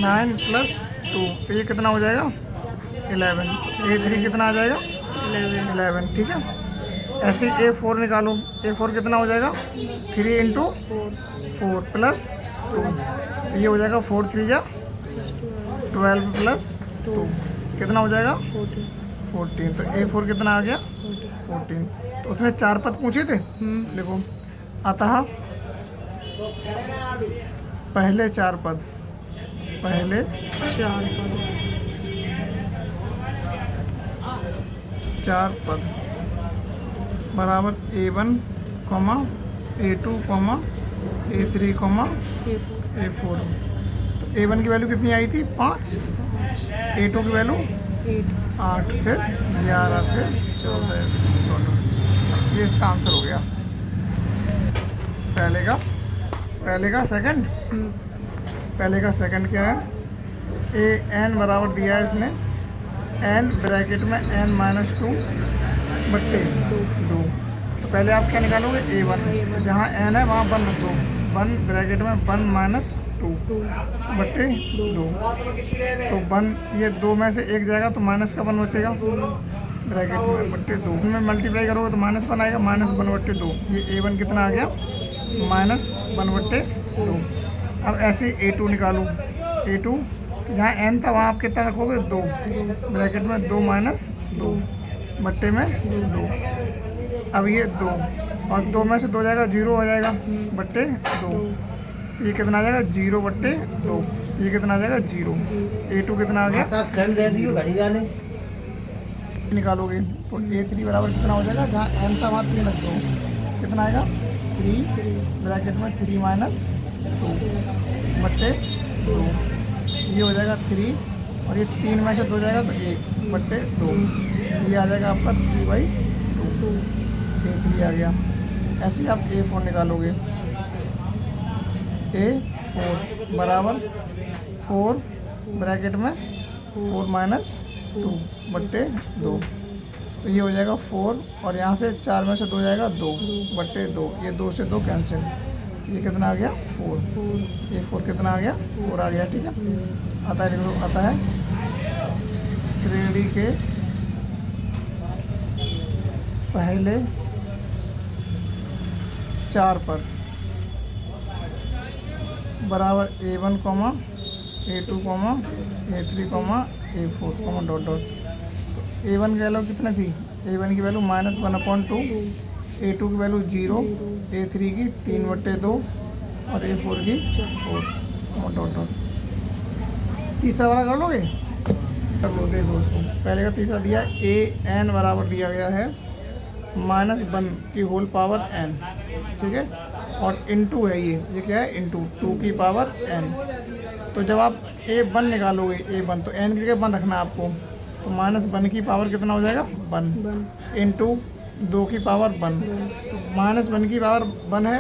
9 + 2, तो ये कितना हो जाएगा 11। A3 कितना आ जाएगा 11, ठीक है। ऐसे A4 निकालो। A4 कितना हो जाएगा 3 × 4 + 2, ये हो जाएगा 4 3 जा 12 + 2 कितना हो जाएगा 14। तो A4 कितना आ गया 14। तो उसने 4 पद पूछे थे। देखो, अतः पहले 4 पद बराबर A1, A2, A3, A4। तो A1 की वैल्यू कितनी आई थी 5, A2 की वैल्यू 8, फिर 11, फिर 14। ये इसका आंसर हो गया पहले का सेकंड। पहले का सेकंड क्या है, n बराबर दिया है इसने, n ब्रैकेट में n-2 बट्टे 2। तो पहले आप क्या निकालोगे A1, जहाँ n है वहाँ 1 रख दो, 1 ब्रैकेट में 1 - 2 बट्टे 2। तो 1, ये 2 में से एक जाएगा तो माइनस का 1 बचेगा ब्रैकेट में बट्टे 2 में मल्टीप्लाई करोगे तो -1 आएगा, -1 बट्टे 2। ये A1 कितना आ गया -1 बट्टे 2। अब ऐसे A2 निकालो। A2 जहाँ n था वहाँ आप कितना रखोगे 2 ब्रैकेट में 2 - 2 बट्टे में 2। अब ये 2 और 2 में से 2 जाएगा 0 हो जाएगा बट्टे 2। ये कितना आ जाएगा 0 बट्टे 2। ये कितना आ जाएगा 0। A2 कितना आ गया निकालोगे तो A3 बराबर कितना हो जाएगा, जहाँ n था वहाँ 3 रख दो, कितना आएगा 3 ब्रैकेट में 3 - 2 बट्टे 2। ये हो जाएगा 3 और ये 3 में से 2 जाएगा तो 1 बट्टे 2। ये आ जाएगा आपका 3/2। A3 आ गया। ऐसे ही आप A4 निकालोगे। A4 बराबर 4 ब्रैकेट में 4 - 2 बट्टे 2। तो ये हो जाएगा 4 और यहाँ से 4 में से 2 जाएगा 2 बट्टे 2। ये 2 से 2 कैंसिल। ये कितना आ गया 4। A4 कितना आ गया 4 आ गया, ठीक है। आता है श्रेणी के पहले 4 पद बराबर A1, A2, A3, A4, dot dot. A1 की वैल्यू कितनी थी, A1 की वैल्यू -1/2, A2 की वैल्यू 0, A3 की 3/2 और A4 की 4, डॉट डॉट। तीसरा वाला कर लोगे, कर लो। देखो पहले का तीसरा दिया an बराबर दिया गया है -1 की होल पावर n, ठीक है। और इनटू है ये क्या है इनटू 2 की पावर n। तो जब आप A1 निकालोगे A1 तो n की जगह 1 रखना है आपको। तो -1 की पावर कितना हो जाएगा 1 इंटू 2 की पावर 1। तो -1 की पावर 1 है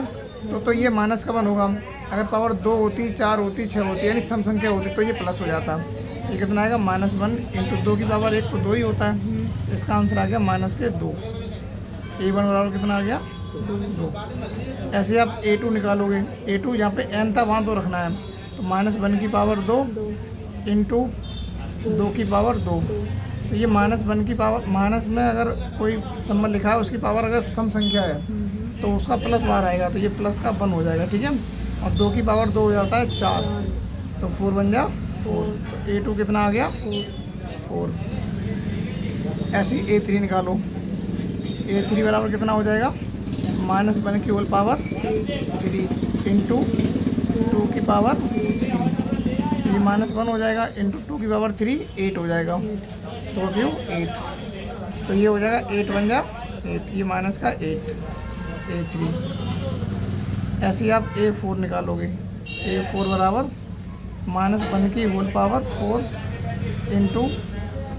तो ये माइनस का 1 होगा। अगर पावर 2 होती, 4 होती, 6 होती, यानी सम संख्या होती तो ये प्लस हो जाता। ये कितना आएगा -1 इंटू 2 की पावर 1 तो 2 ही होता है। इसका आंसर आ गया -2। A1 बराबर कितना आ गया 2। ऐसे आप A2 निकालोगे। A2 यहाँ पे n था वहाँ 2 रखना है। तो -1 की पावर 2 इंटू 2 की पावर 2। तो ये -1 की पावर, माइनस में अगर कोई नंबर लिखा है उसकी पावर अगर सम संख्या है तो उसका प्लस बाहर आएगा, तो ये प्लस का 1 हो जाएगा, ठीक है। और 2 की पावर 2 हो जाता है 4, तो 4 बन जा 4। तो A2 कितना आ गया 4। ऐसे ही A3 निकालो। A3 बराबर कितना हो जाएगा -1 की होल पावर 3 इंटू 2 की पावर, ये -1 हो जाएगा इंटू 2 की पावर 3 8 हो जाएगा। तो क्यों 8, तो ये हो जाएगा 8 बन जा 8, ये माइनस का 8 A3। ऐसे ही आप A4 निकालोगे। A4 बराबर -1 की होल पावर 4 इंटू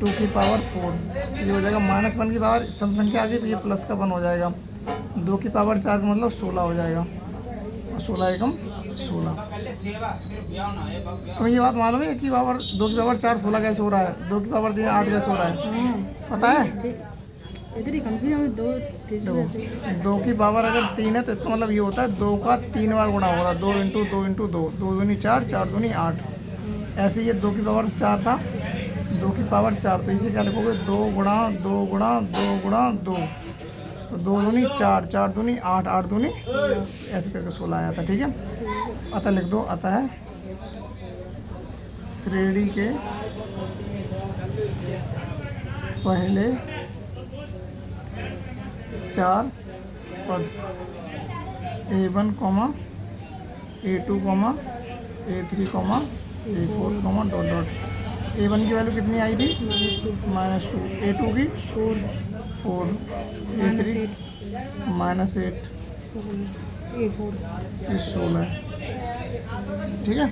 2 की पावर 4। ये हो जाएगा -1 की पावर सम संख्या आ गई तो ये प्लस का 1 हो जाएगा। 2 की पावर 4 का मतलब 16 हो जाएगा, और 16 एकम 16। तो ये बात मालूम है कि 2 की पावर 4 16 कैसे हो रहा है, 2 की पावर 3 8 कैसे हो रहा है, पता है? इधर ही कंफ्यूज हमें दो दो ऐसे। 2 की पावर अगर 3 है तो इसका मतलब ये होता है 2 का 3 बार गुणा हो रहा है, 2 इंटू 2 इंटू 2, 2 दूनी 4, 4 दूनी 8। ऐसे ये 2 की पावर 4 था, 2 की पावर 4, तो इसे क्या लिखोगे 2 गुणा 2 गुणा 2 गुणा 2, तो 2 दूनी 4, 4 दूनी 8, 8 दूनी ऐसे करके 16 आया था। ठीक है, अतः लिख दो, अतः श्रेणी के पहले 4 पद A1, A2, A3, A4, dot dot. A1 की वैल्यू कितनी आई थी? -2, A2 की 4, A3 -8, A4 ये 16 है। ठीक है।